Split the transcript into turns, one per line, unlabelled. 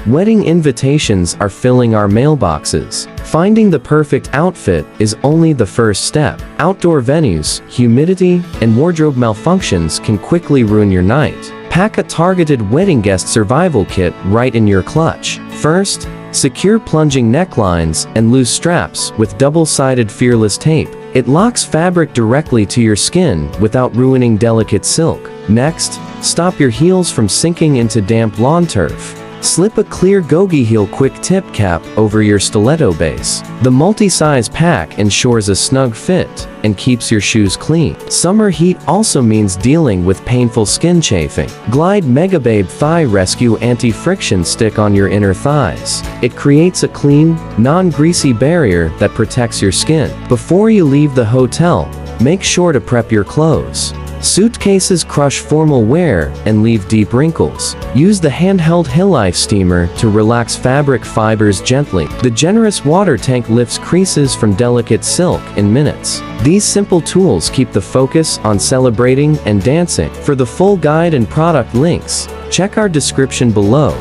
Wedding invitations are filling our mailboxes. Finding the perfect outfit is only the first step. Outdoor venues, humidity, and wardrobe malfunctions can quickly ruin your night. Pack a targeted wedding guest survival kit right in your clutch. First, secure plunging necklines and loose straps with double-sided fearless tape. It locks fabric directly to your skin without ruining delicate silk. Next, stop your heels from sinking into damp lawn turf. Slip a clear GoGoHeel quick tip cap over your stiletto base. The multi-size pack ensures a snug fit and keeps your shoes clean. Summer heat also means dealing with painful skin chafing. Glide Megababe Thigh Rescue Anti-Friction Stick on your inner thighs. It creates a clean, non-greasy barrier that protects your skin. Before you leave the hotel, make sure to prep your clothes. Suitcases crush formal wear and leave deep wrinkles. Use the handheld Life steamer to relax fabric fibers gently. The generous water tank lifts creases from delicate silk in minutes. These simple tools keep the focus on celebrating and dancing. For the full guide and product links, check our description below.